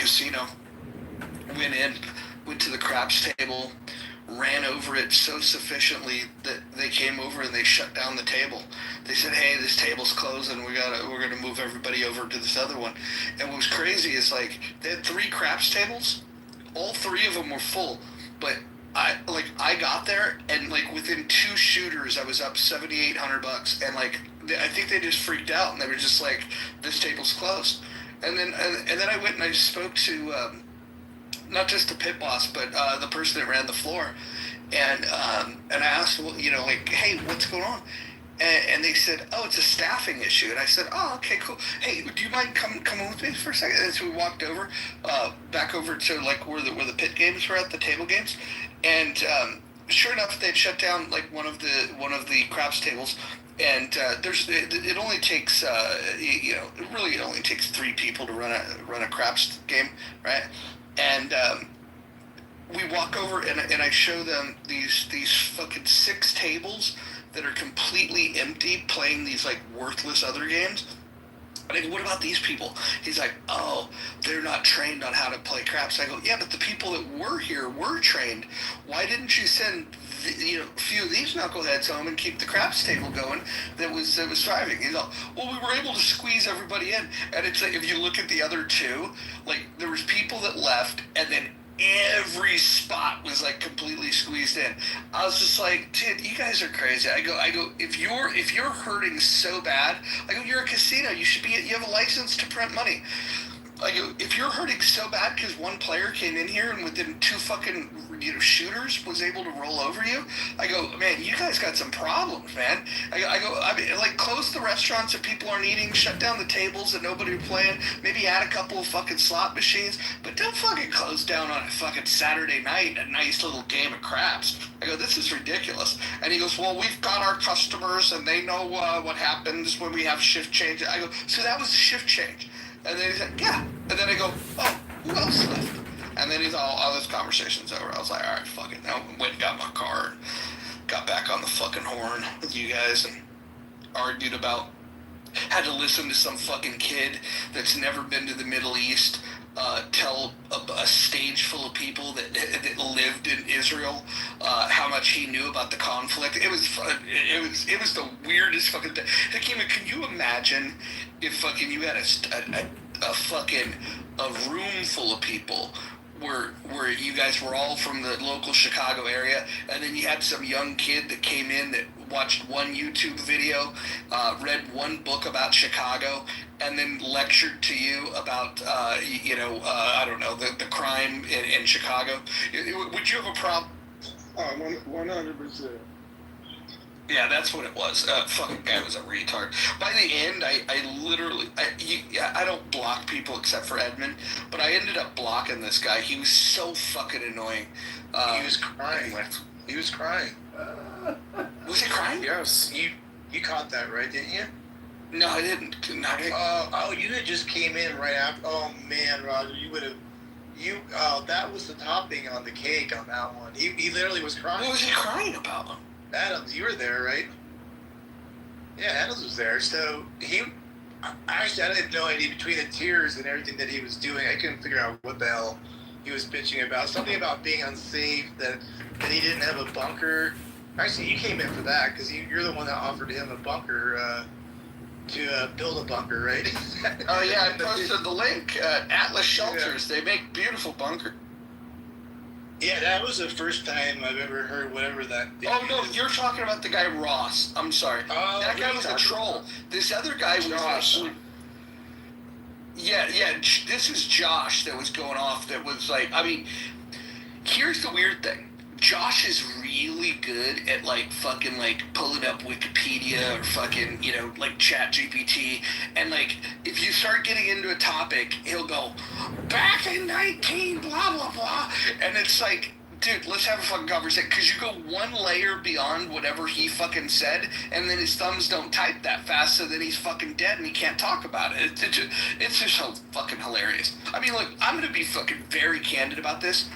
casino. Went to the craps table, ran over it so sufficiently that they came over and they shut down the table. They said, "Hey, this table's closing. We're gonna move everybody over to this other one." And what was crazy is like they had 3 craps tables, all 3 of them were full, but I got there and like within 2 shooters I was up $7,800, and like I think they just freaked out and they were just like, "This table's closed." And then I went and I spoke to not just the pit boss, but the person that ran the floor, and I asked, well, like, "Hey, what's going on?" And they said, "Oh, it's a staffing issue." And I said, "Oh, okay, cool. Hey, do you mind coming with me for a second?" And so we walked over, back over to like where the pit games were at, the table games, and sure enough, they'd shut down like one of the craps tables. And it only takes it only takes 3 people to run a craps game, right? And we walk over and I show them these fucking 6 tables that are completely empty, playing these like worthless other games. And I go, "What about these people?" He's like, "Oh, they're not trained on how to play craps." I go, "Yeah, but the people that were here were trained. Why didn't you send a few of these knuckleheads home and keep the craps table going that was thriving?" He's like, "Well, we were able to squeeze everybody in." And it's like, if you look at the other 2, like there was people that left, and then every spot was like completely squeezed in. I was just like, "Dude, you guys are crazy." I go, if you're hurting so bad, I go, "You're a casino. You have a license to print money." I go, "If you're hurting so bad because one player came in here and within 2 fucking shooters was able to roll over you," I go, "Man, you guys got some problems, man." I mean, like, close the restaurants that people aren't eating, shut down the tables that nobody are playing, maybe add a couple of fucking slot machines, but don't fucking close down on a fucking Saturday night a nice little game of craps. I go, "This is ridiculous." And he goes, "Well, we've got our customers and they know what happens when we have shift change." I go, "So that was the shift change?" And then he's like, "Yeah." And then I go, "Oh, who else left?" And then he's all this conversation's over. I was like, "All right, fuck it." I went and got my car and got back on the fucking horn with you guys and argued about, had to listen to some fucking kid that's never been to the Middle East tell a stage full of people that lived in Israel how much he knew about the conflict. It was the weirdest fucking thing. Hakima, can you imagine if fucking you had a fucking room full of people where you guys were all from the local Chicago area, and then you had some young kid that came in that watched one YouTube video, read one book about Chicago, and then lectured to you about, I don't know, the crime in Chicago. Would you have a problem? 100%. Yeah, that's what it was. Fucking guy was a retard. By the end, I don't block people except for Edmund, but I ended up blocking this guy. He was so fucking annoying. He was crying. Anyway. He was crying. Was he crying? Yes. You caught that, right? Didn't you? No, I didn't. You had just came in right after. Oh man, Roger, you would have. That was the topping on the cake on that one. He literally was crying. What was he crying about? Adams, you were there, right? Yeah, Adams was there. So I didn't know any between the tears and everything that he was doing. I couldn't figure out what the hell he was bitching about. Something about being unsafe, that he didn't have a bunker. Actually, you came in for that because you're the one that offered him a bunker to build a bunker, right? Oh yeah, I posted the link. Atlas Shelters. Yeah. They make beautiful bunker. Yeah, that was the first time I've ever heard whatever that. Oh no, you're talking about the guy Ross. I'm sorry. That guy was a troll. This other guy was Josh. Yeah. This is Josh that was going off. That was like, I mean, here's the weird thing. Josh is really good at like fucking like pulling up Wikipedia or fucking, like ChatGPT, and like if you start getting into a topic, he'll go back in 19 blah blah blah, and it's like, dude, let's have a fucking conversation, because you go one layer beyond whatever he fucking said, and then his thumbs don't type that fast, so then he's fucking dead and he can't talk about it. It's just so fucking hilarious. I mean, look, I'm gonna be fucking very candid about this.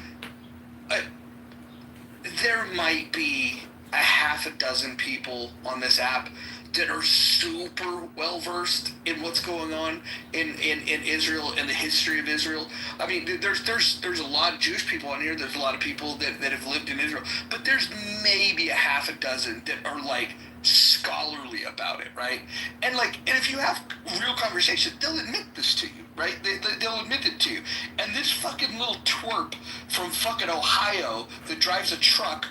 There might be a half a dozen people on this app that are super well versed in what's going on in Israel and the history of Israel. I mean, there's a lot of Jewish people on here. There's a lot of people that have lived in Israel, but there's maybe a half a dozen that are like scholarly about it, right? And if you have real conversation, they'll admit this to you, right? They'll admit it to you. And this fucking little twerp from fucking Ohio that drives a truck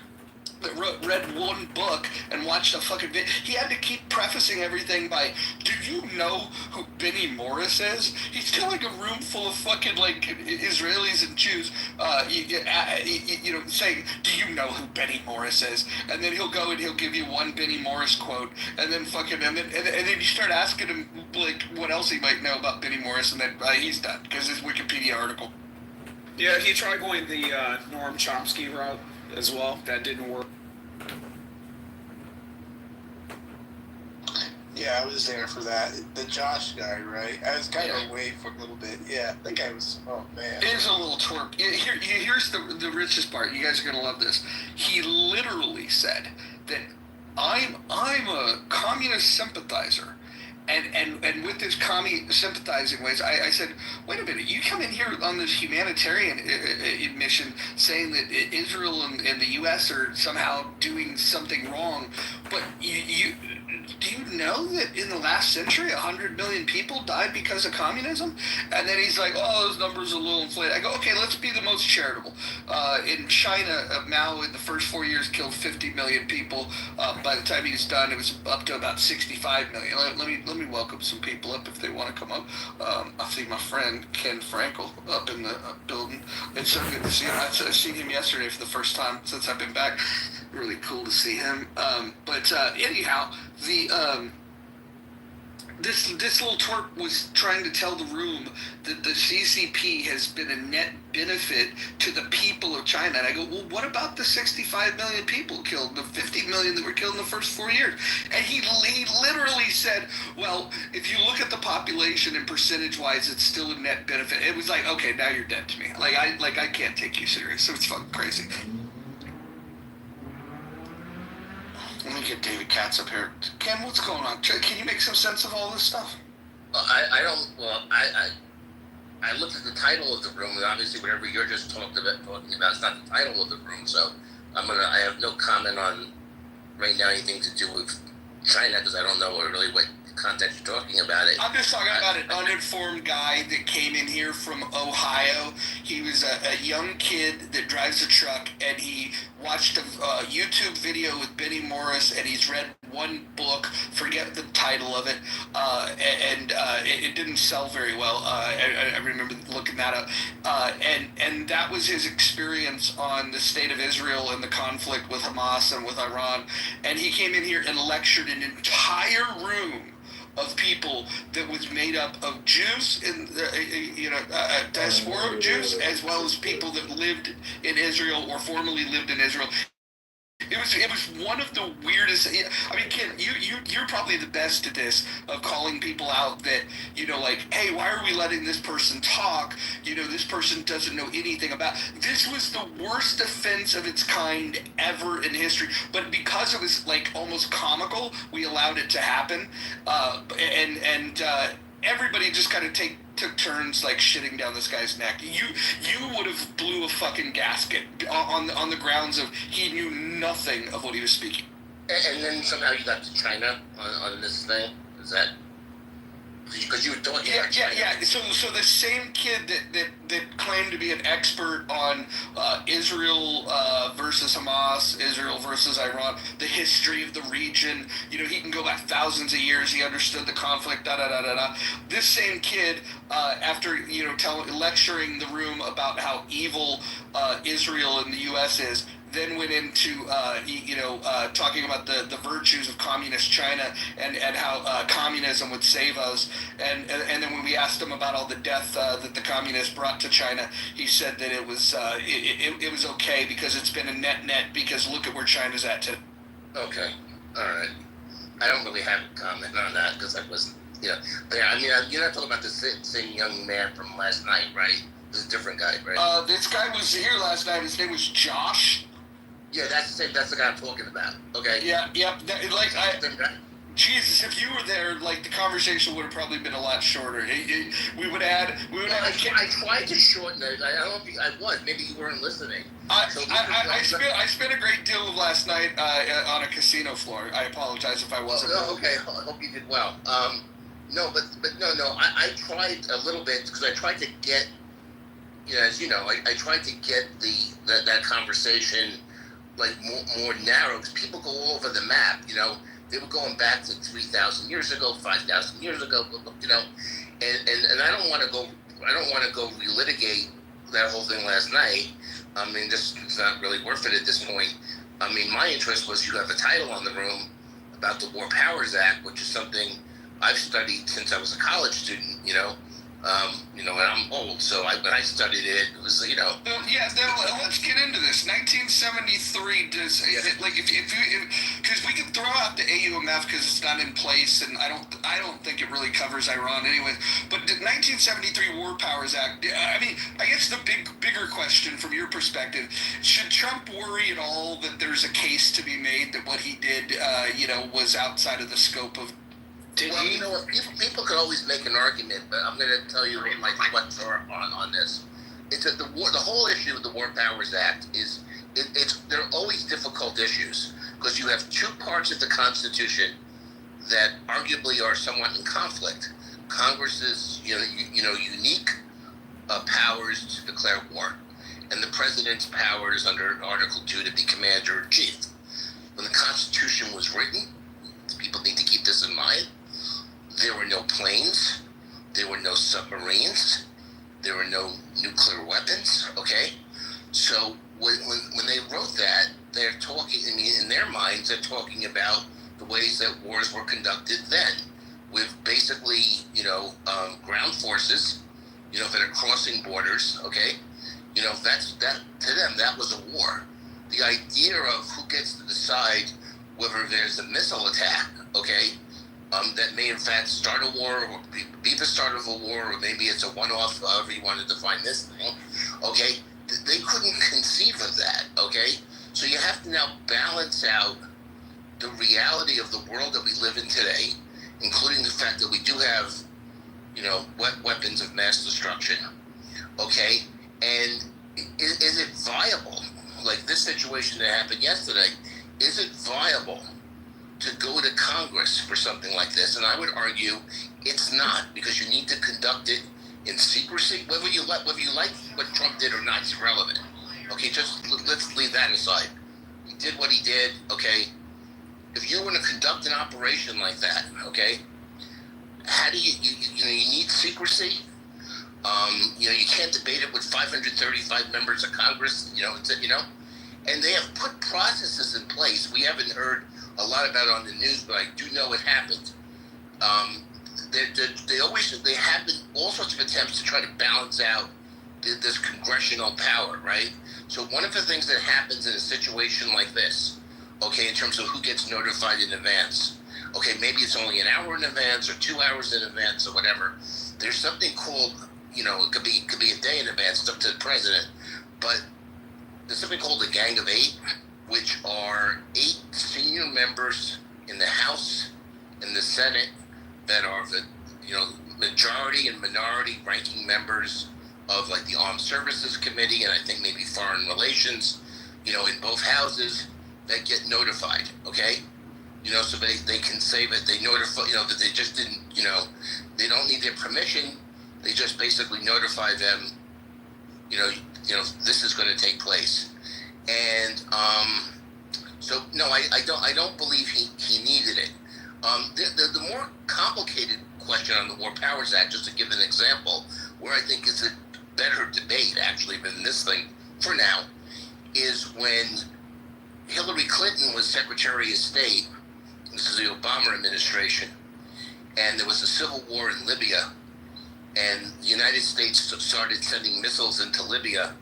that read one book and watched a fucking video. He had to keep prefacing everything by, "Do you know who Benny Morris is?" He's got like a room full of fucking like Israelis and Jews, saying, "Do you know who Benny Morris is?" And then he'll go and he'll give you one Benny Morris quote, and then you start asking him like what else he might know about Benny Morris, and then he's done because his Wikipedia article. Yeah, he tried going the Noam Chomsky route as well. That didn't work. Yeah, I was there for that. The Josh guy, right? I was kind of away for a little bit. Yeah, that guy was, oh man. It is a little twerp. Here's the richest part. You guys are going to love this. He literally said that I'm a communist sympathizer. And with this commie sympathizing ways, I said, wait a minute, you come in here on this humanitarian mission saying that Israel and the U.S. are somehow doing something wrong, but do you know that in the last century 100 million people died because of communism? And then he's like, oh, those numbers are a little inflated. I go, okay, let's be the most charitable. In China, Mao in the first 4 years killed 50 million people. By the time he was done, it was up to about 65 million. Let me welcome some people up if they want to come up. I see my friend Ken Frankel up in the building. It's so good to see him. I've seen him yesterday for the first time since I've been back. Really cool to see him. But anyhow, this little twerp was trying to tell the room that the CCP has been a net benefit to the people of China. And I go, well, what about the 65 million people killed, the 50 million that were killed in the first 4 years? And he literally said, well, if you look at the population and percentage-wise, it's still a net benefit. It was like, okay, now you're dead to me. I can't take you serious. So it's fucking crazy. Let me get David Katz up here. Ken, what's going on? Can you make some sense of all this stuff? I don't. Well, I looked at the title of the room, and obviously, whatever you're just talking about, it's not the title of the room. So I have no comment on right now anything to do with China because I don't know really what context you're talking about it. I'm just talking about an uninformed guy that came in here from Ohio. He was a young kid that drives a truck, and he watched a YouTube video with Benny Morris, and he's read one book, forget the title of it, and it didn't sell very well. I remember looking that up. And that was his experience on the state of Israel and the conflict with Hamas and with Iran. And he came in here and lectured an entire room of people that was made up of Jews and diaspora Jews, as well as people that lived in Israel or formerly lived in Israel. It was one of the weirdest. I mean, Ken, you're probably the best at this, of calling people out that, hey, why are we letting this person talk? This person doesn't know anything about. This was the worst offense of its kind ever in history. But because it was like almost comical, we allowed it to happen. And everybody just kind of took turns like shitting down this guy's neck. You would have blew a fucking gasket on the grounds of he knew nothing of what he was speaking. And then somehow you got to China on this thing. Is that because you were talking about China? Yeah. So the same kid that claimed to be an expert on Israel versus Hamas, Israel versus Iran, the history of the region. He can go back thousands of years. He understood the conflict. This same kid, after lecturing the room about how evil Israel and the U.S. is, then went into talking about the virtues of communist China and how communism would save us, and then when we asked him about all the death that the communists brought to China, he said that it was okay because it's been a net because look at where China's at today. Okay, all right. I don't really have a comment on that because I wasn't. But I mean, you're not talking about the same young man from last night, right? This is a different guy, right? This guy was here last night. His name was Josh. Yeah, that's the guy I'm talking about. Okay. Yeah. Jesus, if you were there, like the conversation would have probably been a lot shorter. We would have I tried to shorten it. I don't think I was. Maybe you weren't listening. I spent a great deal of last night on a casino floor. I apologize if I wasn't. Oh, okay. I hope you did well. No, but no. I tried a little bit because I tried to get, as you know, I tried to get that conversation like more narrow because people go all over the map. They were going back to 3,000 years ago, 5,000 years ago. And I don't want to go. I don't want to go relitigate that whole thing last night. I mean, it's not really worth it at this point. I mean, my interest was you have a title on the room about the War Powers Act, which is something I've studied since I was a college student. And I'm old, so when I studied it, it was Well, yeah. Let's get into this. 1973 does like if because we can throw out the AUMF because it's not in place, and I don't think it really covers Iran anyway. But the 1973 War Powers Act. I mean, I guess the bigger question from your perspective: should Trump worry at all that there's a case to be made that what he did, was outside of the scope of? Well, people could always make an argument, but I'm going to tell you my thoughts are on this. It's that the whole issue of the War Powers Act is they're always difficult issues because you have two parts of the Constitution that arguably are somewhat in conflict. Congress's unique powers to declare war, and the president's powers under Article 2 to be commander in chief. When the Constitution was written, people need to keep this in mind. There were no planes. There were no submarines. There were no nuclear weapons. Okay, so when they wrote that, they're talking. I mean, in their minds, they're talking about the ways that wars were conducted then, with basically, ground forces, that are crossing borders. Okay, that's that to them. That was a war. The idea of who gets to decide whether there's a missile attack, okay, that may in fact start a war or be the start of a war, or maybe it's a one-off, however you want to define this thing, okay, they couldn't conceive of that, okay? So you have to now balance out the reality of the world that we live in today, including the fact that we do have, weapons of mass destruction, okay? And is it viable? Like this situation that happened yesterday, is it viable to go to Congress for something like this? And I would argue it's not, because you need to conduct it in secrecy. Whether you like what Trump did or not is irrelevant. Okay, just let's leave that aside. He did what he did. Okay, if you're going to conduct an operation like that, okay, how do you need secrecy? You can't debate it with 535 members of Congress. And they have put processes in place. We haven't heard a lot about it on the news, but I do know it happened. They have been all sorts of attempts to try to balance out this congressional power, right? So one of the things that happens in a situation like this, okay, in terms of who gets notified in advance, okay, maybe it's only an hour in advance or 2 hours in advance or whatever. There's something called, it could be a day in advance. It's up to the president, but there's something called the Gang of Eight, which are 8 senior members in the House and the Senate that are the majority and minority ranking members of like the Armed Services Committee and I think maybe Foreign Relations, in both houses that get notified. Okay, so they can say that they notify, that they just didn't, they don't need their permission. They just basically notify them, this is going to take place. And so no, I don't believe he needed it. The more complicated question on the War Powers Act, just to give an example, where I think is a better debate actually than this thing for now, is when Hillary Clinton was Secretary of State. This is the Obama administration, and there was a civil war in Libya, and the United States started sending missiles into Libya.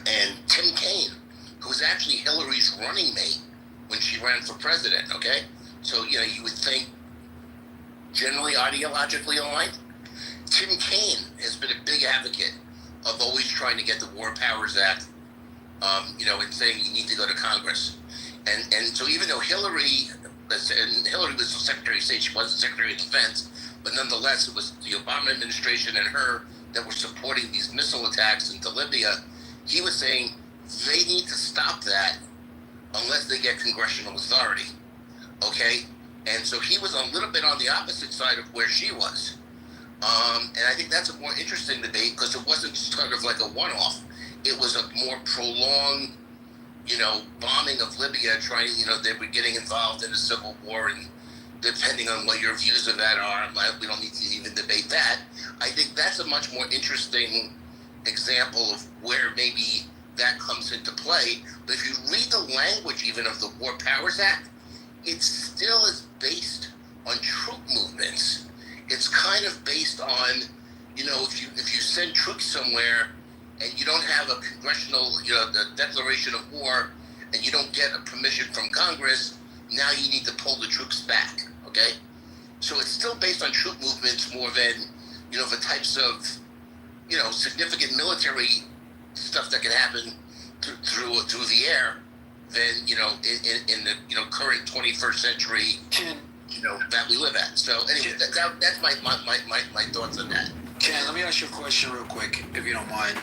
And Tim Kaine, who was actually Hillary's running mate when she ran for president, okay? So, you would think generally ideologically aligned. Tim Kaine has been a big advocate of always trying to get the War Powers Act, and saying you need to go to Congress. And so even though Hillary and Hillary was the Secretary of State, she wasn't Secretary of Defense, but nonetheless, it was the Obama administration and her that were supporting these missile attacks into Libya. He was saying they need to stop that unless they get congressional authority. Okay? And so he was a little bit on the opposite side of where she was. And I think that's a more interesting debate because it wasn't sort of like a one-off. It was a more prolonged, bombing of Libya, they were getting involved in a civil war, and depending on what your views of that are, we don't need to even debate that. I think that's a much more interesting example of where maybe that comes into play. But if you read the language even of the War Powers Act, it still is based on troop movements. It's kind of based on, if you send troops somewhere and you don't have a congressional, the declaration of war, and you don't get a permission from Congress, now you need to pull the troops back, okay? So it's still based on troop movements more than, the types of, significant military stuff that can happen through the air than, in the, current 21st century, that we live at. So anyway, that's my thoughts on that. Ken, let me ask you a question real quick, if you don't mind.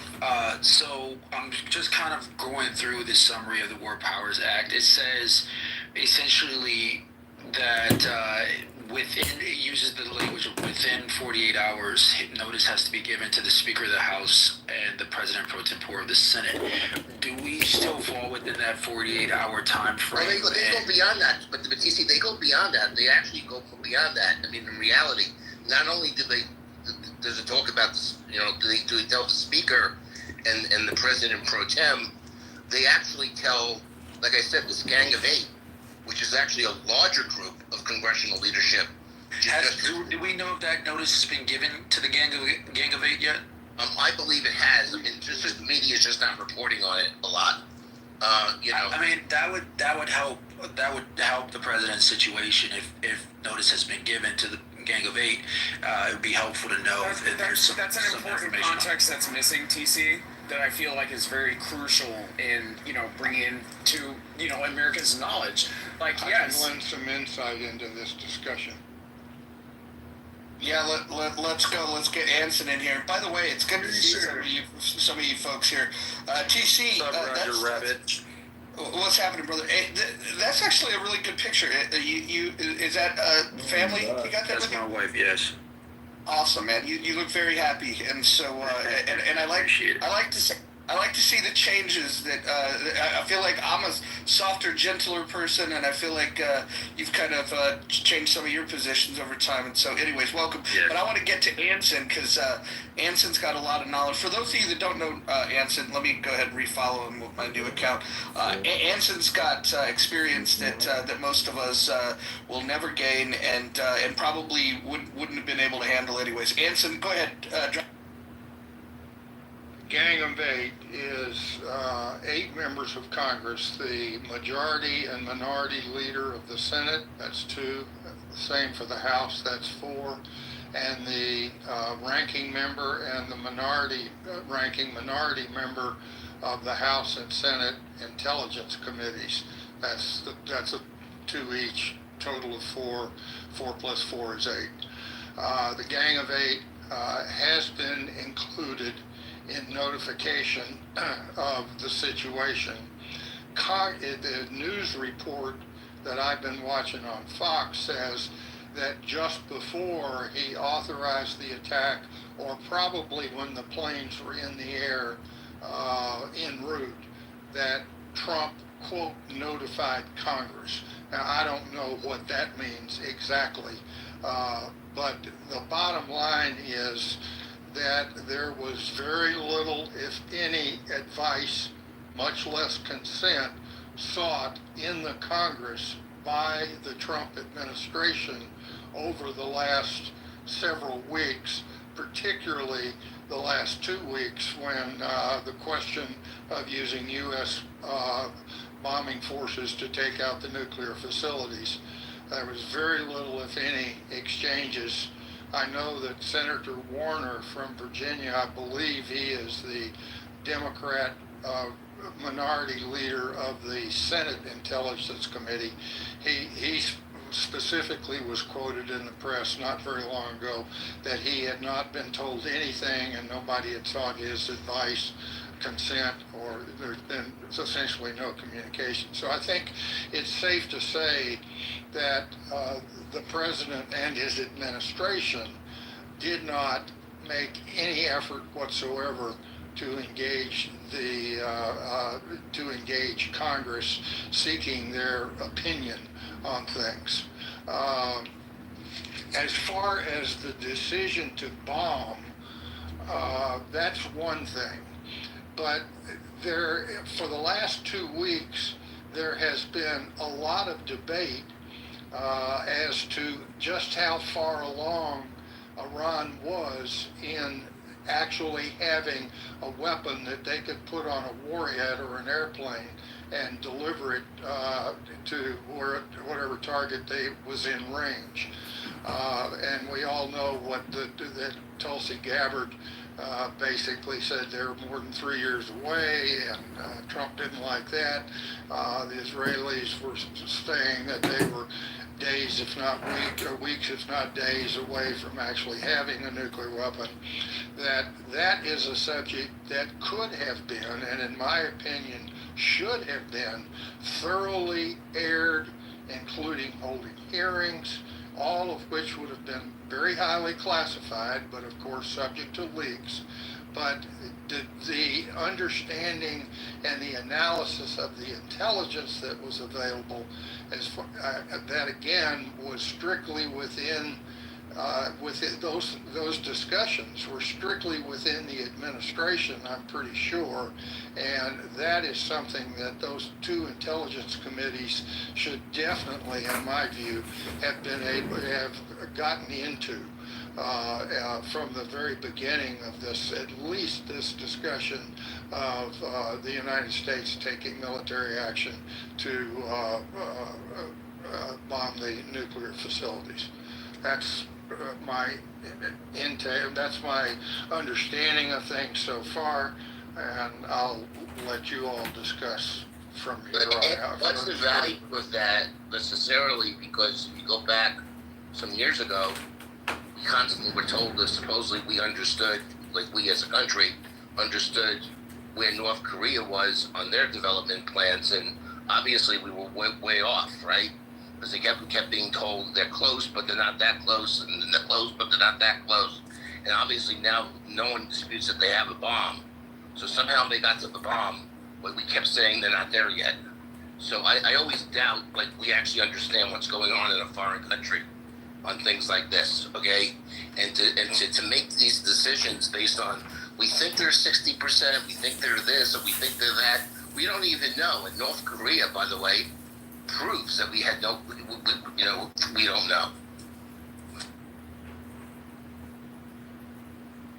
So I'm just kind of going through the summary of the War Powers Act. It says essentially that it uses the language of within 48 hours, notice has to be given to the Speaker of the House and the President pro tempore of the Senate. Do we still fall within that 48-hour time frame? Well, they go beyond that, but you see, they go beyond that. They actually go beyond that. I mean, in reality, not only does it talk about, do they tell the Speaker and the President pro tem, they actually tell, like I said, this Gang of Eight, which is actually a larger group of congressional leadership. Do we know if that notice has been given to the Gang of Eight yet? I believe it has. I mean, just the media is just not reporting on it a lot. I mean, that would help. That would help the president's situation if notice has been given to the Gang of Eight. It would be helful to know if there's some. That's an important context that's missing, TC. That I feel like is very crucial in bringing to Americans' knowledge. Like, I yes, can lend some insight into this discussion. Yeah, let's go. Let's get Anson in here. By the way, it's good to see some of you folks here. TC, what's happening, brother? Hey, that's actually a really good picture. Is that family? You got that? That's with you? my wife. Yes. Awesome, man. You look very happy, and so and I like to see the changes that I feel like I'm a softer, gentler person, and I feel like you've kind of changed some of your positions over time. And so, anyways, welcome. Yeah. But I want to get to Anson because Anson's got a lot of knowledge. For those of you that don't know Anson, let me go ahead and refollow him with my new account. Anson's got experience that most of us will never gain, and probably wouldn't have been able to handle anyways. Anson, go ahead. Gang of Eight is 8 members of Congress, the majority and minority leader of the Senate, that's 2, the same for the House, that's 4, and the ranking member and the ranking minority member of the House and Senate Intelligence Committees. That's a 2 each, total of 4. 4 plus 4 is 8. The Gang of Eight has been included in notification of the situation. The news report that I've been watching on Fox says that just before he authorized the attack, or probably when the planes were in the air en route, that Trump, quote, notified Congress. Now, I don't know what that means exactly, but the bottom line is that there was very little, if any, advice, much less consent, sought in the Congress by the Trump administration over the last several weeks, particularly the last 2 weeks when the question of using U.S. Bombing forces to take out the nuclear facilities. There was very little, if any, exchanges. I know that Senator Warner from Virginia, I believe he is the Democrat minority leader of the Senate Intelligence Committee. He specifically was quoted in the press not very long ago that he had not been told anything and nobody had sought his advice, consent, or there's been essentially no communication. So I think it's safe to say that the president and his administration did not make any effort whatsoever to engage Congress seeking their opinion on things. As far as the decision to bomb, that's one thing. But for the last 2 weeks, there has been a lot of debate as to just how far along Iran was in actually having a weapon that they could put on a warhead or an airplane and deliver it to whatever target was in range. And we all know that Tulsi Gabbard basically said they were more than 3 years away, and Trump didn't like that. The Israelis were saying that they were days, if not weeks, if not days away from actually having a nuclear weapon. That is a subject that could have been, and in my opinion, should have been thoroughly aired, including holding hearings, all of which would have been very highly classified, but of course subject to leaks. But the understanding and the analysis of the intelligence that was available, that again was strictly within those discussions were strictly within the administration, I'm pretty sure, and that is something that those two intelligence committees should definitely, in my view, have gotten into from the very beginning of this, at least this discussion of the United States taking military action to bomb the nuclear facilities. That's my that's my understanding of things so far, and I'll let you all discuss from here on out. What's the value of that necessarily? Because if you go back some years ago, we constantly were told that supposedly we understood, like we as a country understood where North Korea was on their development plans, and obviously we were way off, right? Because we kept being told they're close, but they're not that close, and they're close, but they're not that close. And obviously now no one disputes that they have a bomb. So somehow they got to the bomb, but we kept saying they're not there yet. So I always doubt, like, we actually understand what's going on in a foreign country on things like this, okay? And to make these decisions based on, we think they're 60%, we think they're this, or we think they're that, we don't even know. And North Korea, by the way, proves that we don't know.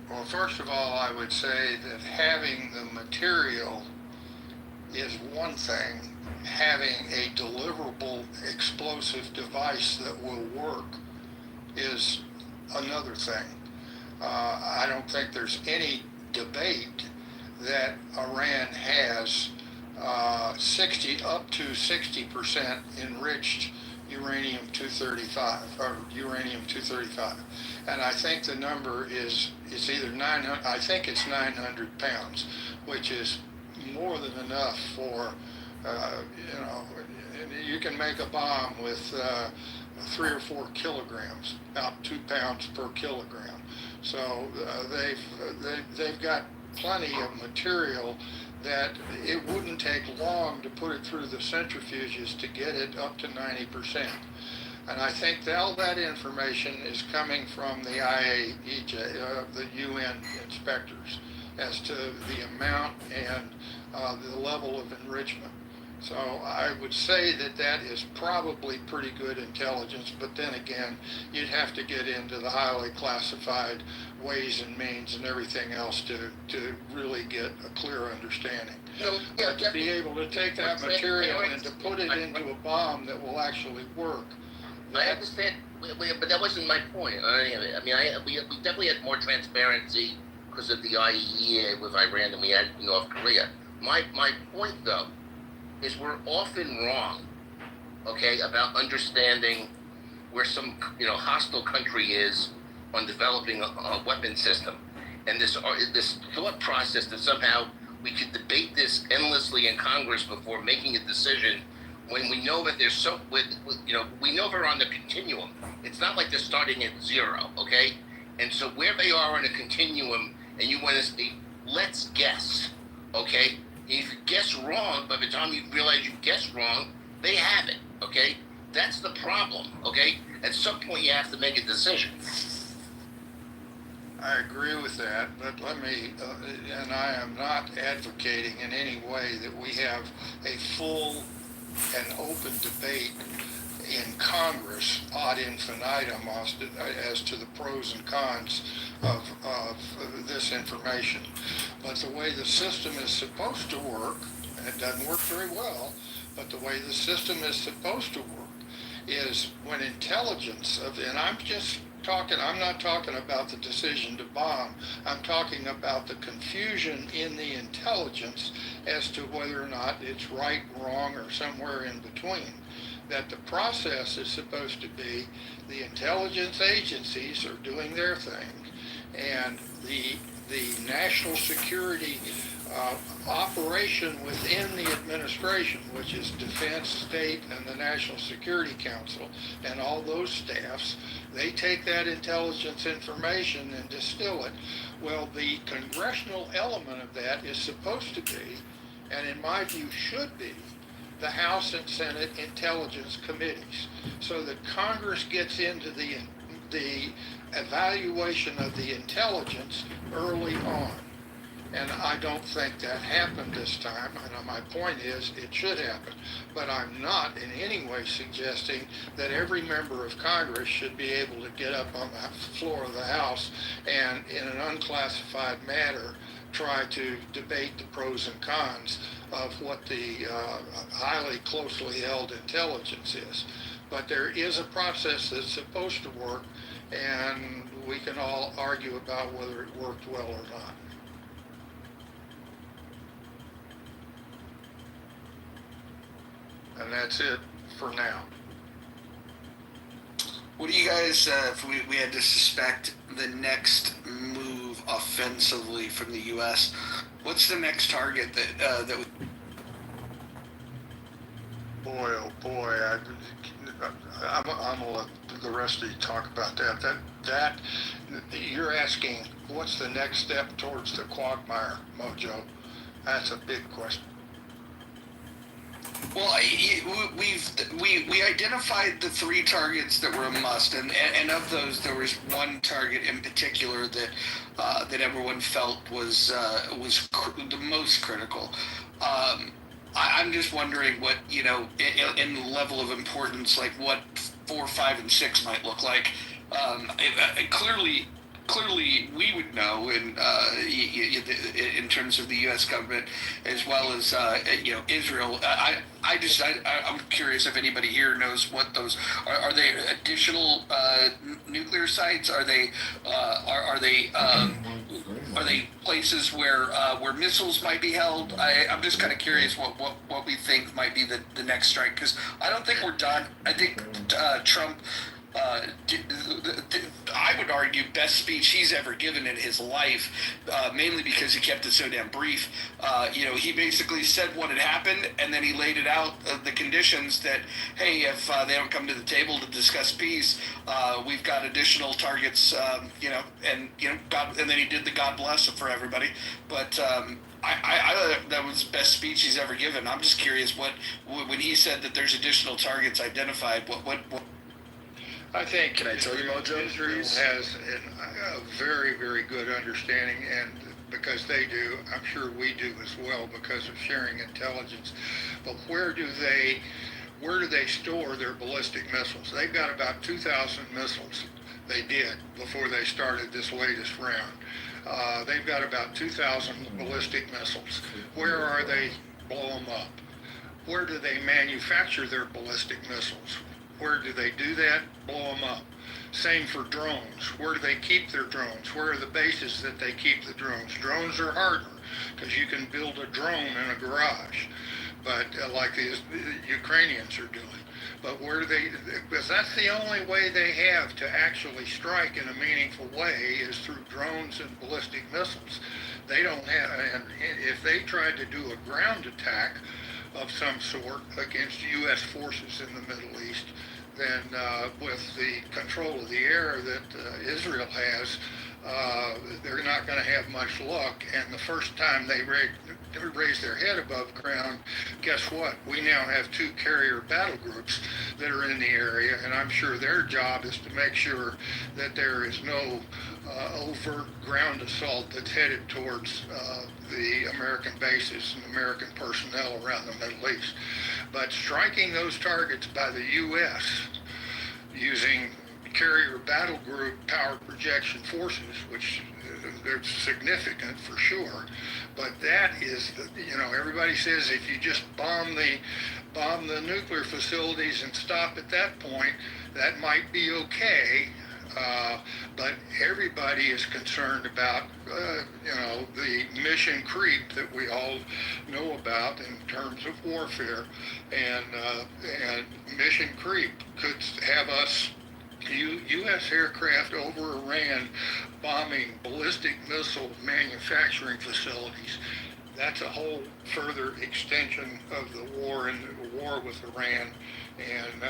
Well, first of all, I would say that having the material is one thing. Having a deliverable explosive device that will work is another thing. I don't think there's any debate that Iran has 60% enriched uranium-235, or uranium-235, and I think the number is either 900. I think it's 900 pounds, which is more than enough for you can make a bomb with 3 or 4 kilograms, about 2 pounds per kilogram. So they've got plenty of material that it wouldn't take long to put it through the centrifuges to get it up to 90%. And I think all that information is coming from the IAEA, the UN inspectors, as to the amount and the level of enrichment. So I would say that is probably pretty good intelligence, but then again, you'd have to get into the highly classified ways and means and everything else to really get a clear understanding. But to be able to take that material and to put it into a bomb that will actually work. I understand, but that wasn't my point on any of it. I mean, we definitely had more transparency because of the IAEA with Iran than we had in North Korea. My point, though, is we're often wrong, okay, about understanding where some hostile country is on developing a weapon system, and this thought process that somehow we could debate this endlessly in Congress before making a decision, when we know that we know they're on the continuum. It's not like they're starting at zero, okay? And so where they are on a continuum, and you want to say, let's guess, okay? And if you guess wrong, by the time you realize you guessed wrong, they have it, okay? That's the problem, okay? At some point, you have to make a decision. I agree with that, but let me, and I am not advocating in any way that we have a full and open debate in Congress ad infinitum as to the pros and cons of this information. But the way the system is supposed to work, and it doesn't work very well, but the way the system is supposed to work is when intelligence and I'm not talking about the decision to bomb. I'm talking about the confusion in the intelligence as to whether or not it's right, wrong, or somewhere in between. That the process is supposed to be the intelligence agencies are doing their thing, and the national security operation within the administration, which is Defense, State, and the National Security Council, and all those staffs, they take that intelligence information and distill it. Well, the congressional element of that is supposed to be, and in my view should be, the House and Senate Intelligence Committees, so that Congress gets into the evaluation of the intelligence early on. And I don't think that happened this time, and my point is it should happen. But I'm not in any way suggesting that every member of Congress should be able to get up on the floor of the House and in an unclassified manner try to debate the pros and cons of what the highly closely held intelligence is. But there is a process that's supposed to work, and we can all argue about whether it worked well or not. And that's it for now. What do you guys, if we had to suspect the next move offensively from the U.S., what's the next target that would... Boy, oh boy, I'm gonna let the rest of you talk about that. That you're asking, what's the next step towards the quagmire, Mojo? That's a big question. Well, we identified the 3 targets that were a must, and of those, there was one target in particular that everyone felt was the most critical. I'm just wondering what, in the level of importance, like what 4, 5, and 6 might look like. Clearly, we would know in terms of the U.S. government, as well as Israel. I'm curious if anybody here knows what those are. They additional nuclear sites? Are they places where missiles might be held? I'm just kind of curious what we think might be the next strike, because I don't think we're done. I think Trump. I would argue best speech he's ever given in his life, mainly because he kept it so damn brief. He basically said what had happened, and then he laid it out, the conditions that, hey, if they don't come to the table to discuss peace, we've got additional targets, God, and then he did the God bless for everybody. But I that was the best speech he's ever given. I'm just curious when he said that there's additional targets identified, what I think Can I tell you, Mojo, Israel please? has a very, very good understanding, and because they do, I'm sure we do as well because of sharing intelligence. But where do they store their ballistic missiles? They've got about 2,000 missiles. They did before they started this latest round. They've got about 2,000 ballistic missiles. Where are they blow them up? Where do they manufacture their ballistic missiles? Where do they do that? Blow them up. Same for drones. Where do they keep their drones? Where are the bases that they keep the drones? Drones are harder because you can build a drone in a garage, but like the Ukrainians are doing. But because that's the only way they have to actually strike in a meaningful way is through drones and ballistic missiles. They don't have, and if they tried to do a ground attack of some sort against U.S. forces in the Middle East, then with the control of the air that Israel has, they're not going to have much luck. And the first time they raise their head above ground, guess what? We now have 2 carrier battle groups that are in the area, and I'm sure their job is to make sure that there is no overt ground assault that's headed towards the American bases and American personnel around the Middle East. But striking those targets by the U.S. using carrier battle group power projection forces, which they're significant for sure, but that is, everybody says if you just bomb the nuclear facilities and stop at that point, that might be okay. But everybody is concerned about, the mission creep that we all know about in terms of warfare, and mission creep could have us U.S. aircraft over Iran bombing ballistic missile manufacturing facilities. That's a whole further extension of the war with Iran, and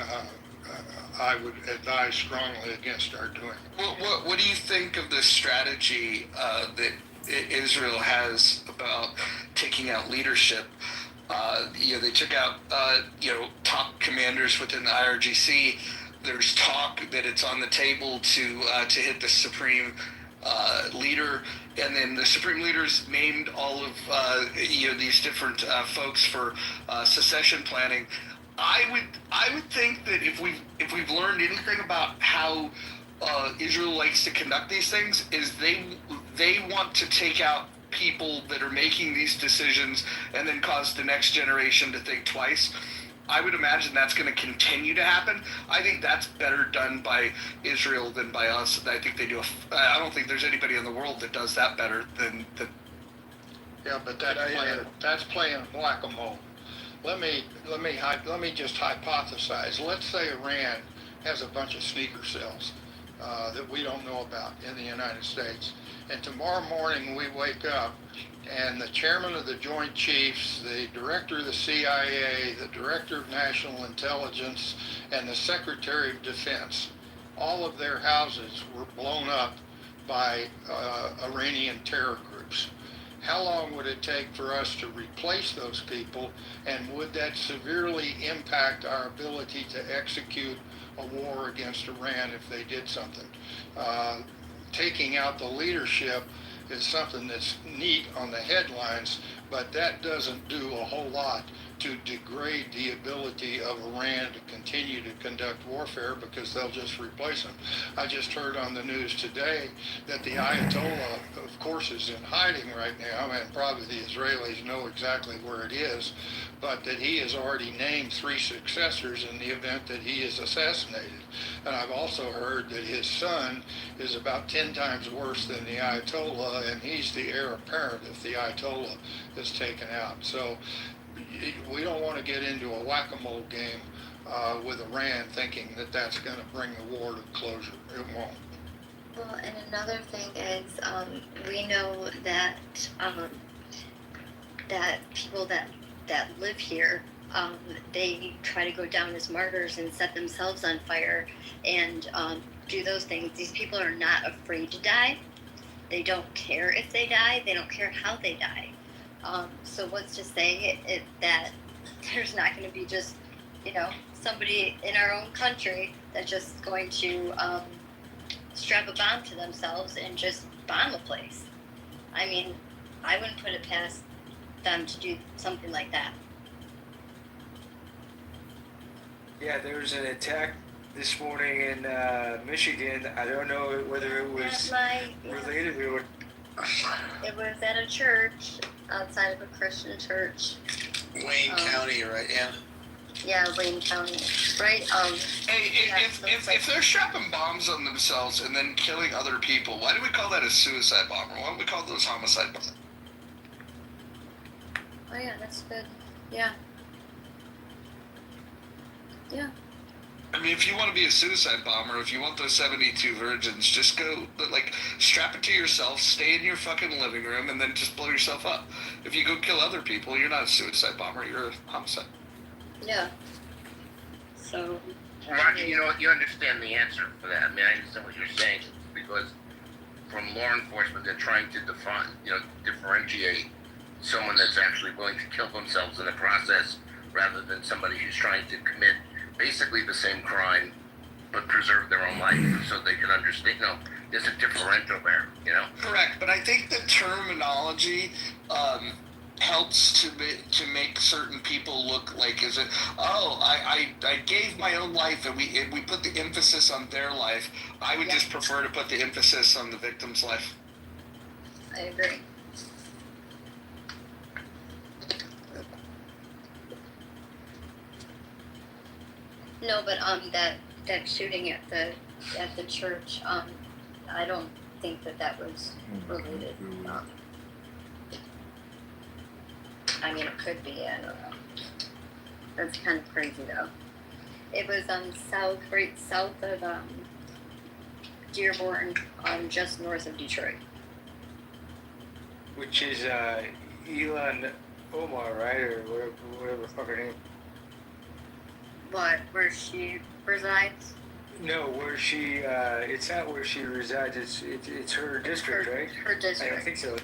I would advise strongly against our doing it. What do you think of the strategy that Israel has about taking out leadership? They took out top commanders within the IRGC. There's talk that it's on the table to hit the supreme leader, and then the supreme leader's named all of these different folks for secession planning. I would think that if we've learned anything about how Israel likes to conduct these things, is they want to take out people that are making these decisions and then cause the next generation to think twice. I would imagine that's going to continue to happen. I think that's better done by Israel than by us. I think they do. I don't think there's anybody in the world that does that better than. Yeah, but that's playing whack-a-mole. Let me just hypothesize. Let's say Iran has a bunch of sneaker cells that we don't know about in the United States, and tomorrow morning we wake up and the chairman of the Joint Chiefs, the director of the CIA, the director of National Intelligence, and the Secretary of Defense, all of their houses were blown up by Iranian terror groups. How long would it take for us to replace those people, and would that severely impact our ability to execute a war against Iran if they did something? Taking out the leadership is something that's neat on the headlines, but that doesn't do a whole lot to degrade the ability of Iran to continue to conduct warfare, because they'll just replace them. I just heard on the news today that the Ayatollah, of course, is in hiding right now, and probably the Israelis know exactly where it is, but that he has already named 3 successors in the event that he is assassinated. And I've also heard that his son is about 10 times worse than the Ayatollah, and he's the heir apparent if the Ayatollah is taken out. So we don't want to get into a whack-a-mole game with Iran thinking that that's going to bring the war to closure. It won't. Well, and another thing is, we know that that people that live here, they try to go down as martyrs and set themselves on fire and do those things. These people are not afraid to die. They don't care if they die. They don't care how they die. So what's to say that there's not going to be just, somebody in our own country that's just going to strap a bomb to themselves and just bomb a place? I mean, I wouldn't put it past them to do something like that. Yeah, there was an attack this morning in Michigan. I don't know whether it was related or what. It was at a church, outside of a Christian church. Wayne County, right? Yeah. Yeah, Wayne County, right? Hey, if they're strapping bombs on themselves and then killing other people, why do we call that a suicide bomber? Why don't we call those homicide bombers? Oh yeah, that's good. Yeah. Yeah. I mean, if you want to be a suicide bomber, if you want those 72 virgins, just go, like, strap it to yourself, stay in your fucking living room, and then just blow yourself up. If you go kill other people, you're not a suicide bomber, you're a homicide. Yeah. So. Roger, you know what? You understand the answer for that. I mean, I understand what you're saying because from law enforcement, they're trying to define, differentiate someone that's actually willing to kill themselves in the process rather than somebody who's trying to commit basically the same crime but preserve their own life so they can understand. There's a differential there, Correct, but I think the terminology helps to make certain people look like, is it, I gave my own life, and we put the emphasis on their life. I would just prefer to put the emphasis on the victim's life. I agree. No, but that shooting at the church, I don't think that was related. I mean, it could be. I don't know. That's kind of crazy, though. It was right south of Dearborn, just north of Detroit. Which is Elon Omar, right, or whatever the fuck her name. What? Where she resides? No, where she. It's not where she resides. It's her district, right? Her district. I don't think so.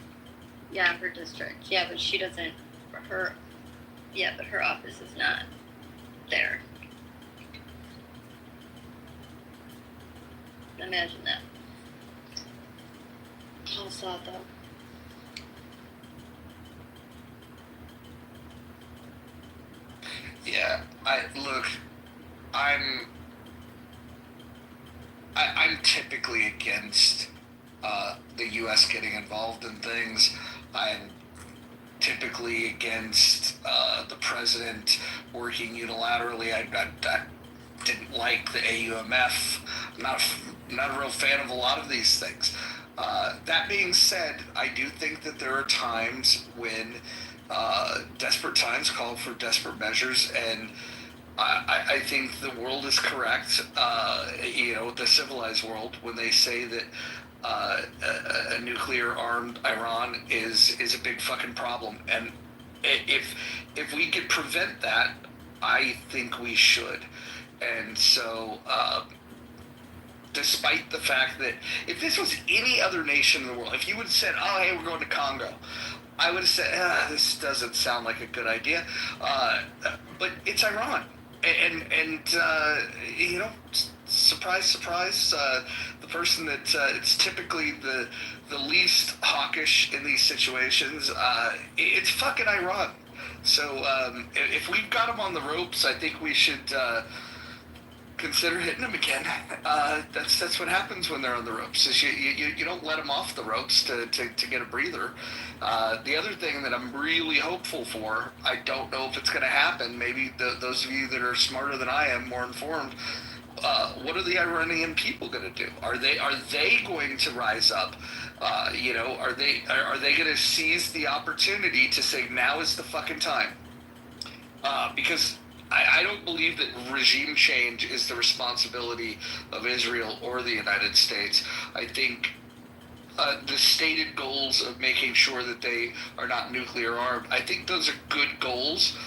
Yeah, her district. Yeah, but she doesn't. But her office is not there. Imagine that. How sad, though. Yeah, I'm typically against the U.S. getting involved in things. I'm typically against the president working unilaterally. I didn't like the AUMF. I'm not a real fan of a lot of these things. That being said, I do think that there are times when desperate times call for desperate measures, and I think the world is correct, the civilized world, when they say that a nuclear-armed Iran is a big fucking problem. And if we could prevent that, I think we should. And so, despite the fact that if this was any other nation in the world, if you would have said, oh, hey, we're going to Congo, I would have said, this doesn't sound like a good idea. But it's Iran. And surprise, surprise, the person that it's typically the least hawkish in these situations, it's fucking Iran. So if we've got them on the ropes, I think we should consider hitting them again. That's what happens when they're on the ropes. Is you don't let them off the ropes to get a breather. The other thing that I'm really hopeful for, I don't know if it's going to happen. Maybe those of you that are smarter than I am, more informed. What are the Iranian people going to do? Are they going to rise up? Are they going to seize the opportunity to say now is the fucking time? Because I don't believe that regime change is the responsibility of Israel or the United States. I think the stated goals of making sure that they are not nuclear armed, I think those are good goals.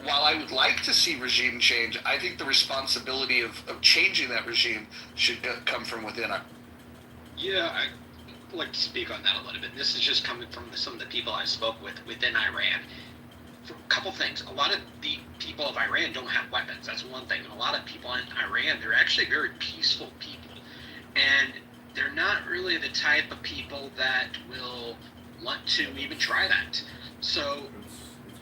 While I would like to see regime change, I think the responsibility of changing that regime should come from within. Yeah, I'd like to speak on that a little bit. This is just coming from some of the people I spoke with within Iran. For a couple things. A lot of the people of Iran don't have weapons. That's one thing. And a lot of people in Iran, they're actually very peaceful people. And they're not really the type of people that will want to even try that. So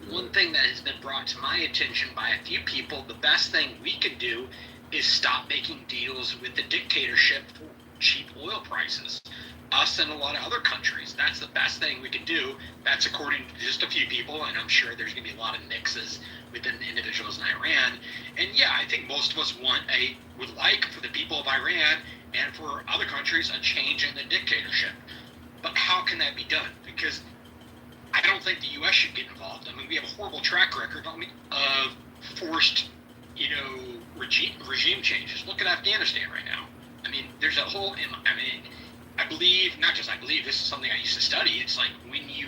one thing that has been brought to my attention by a few people, the best thing we could do is stop making deals with the dictatorship for cheap oil prices. Us and a lot of other countries. That's the best thing we can do. That's according to just a few people, and I'm sure there's going to be a lot of mixes within individuals in Iran. And yeah, I think most of us would like for the people of Iran and for other countries a change in the dictatorship. But how can that be done? Because I don't think the U.S. should get involved. I mean, we have a horrible track record of forced regime changes. Look at Afghanistan right now. I mean, there's a whole. I mean, I believe, not just I believe, this is something I used to study. It's like when you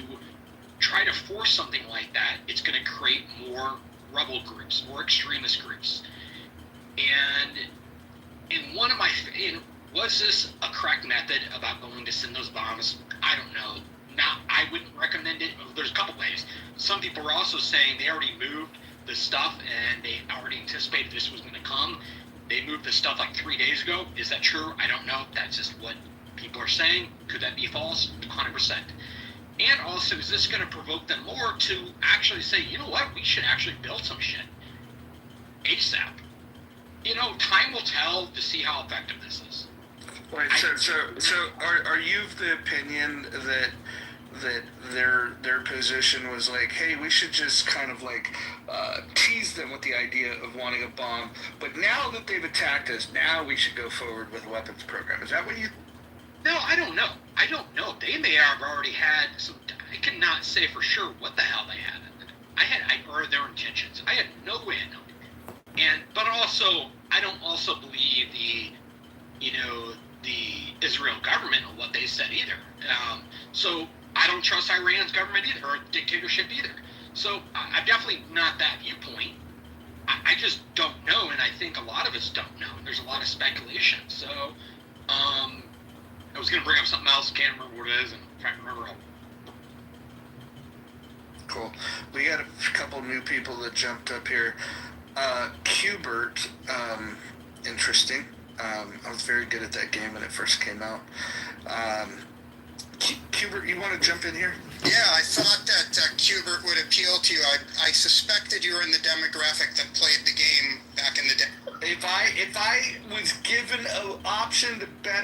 try to force something like that, it's going to create more rebel groups, more extremist groups. And in one of my, was this a correct method about going to send those bombs? I don't know. I wouldn't recommend it. There's a couple ways. Some people are also saying they already moved the stuff and they already anticipated this was going to come. They moved the stuff like 3 days ago. Is that true? I don't know. That's just what people are saying. Could that be false? 100%. And also, is this going to provoke them more to actually say, you know what, we should actually build some shit ASAP? Time will tell to see how effective this is. Wait, so are you of the opinion that their position was like, hey, we should just kind of like tease them with the idea of wanting a bomb, but now that they've attacked us, now we should go forward with a weapons program? Is that what you? No, I don't know. They may have already had some. I cannot say for sure what the hell they had. Or their intentions. I had no way of knowing. But also, I don't also believe the Israel government and what they said either. So I don't trust Iran's government either, or dictatorship either. So I'm definitely not that viewpoint. I just don't know, and I think a lot of us don't know. There's a lot of speculation. So I was going to bring up something else. Can't remember what it is, and if I remember, I'll... Cool. We got a couple new people that jumped up here. Qbert, interesting. I was very good at that game when it first came out. Qbert, you want to jump in here? Yeah, I thought that Qbert would appeal to you. I suspected you were in the demographic that played the game back in the day. If I was given an option to bet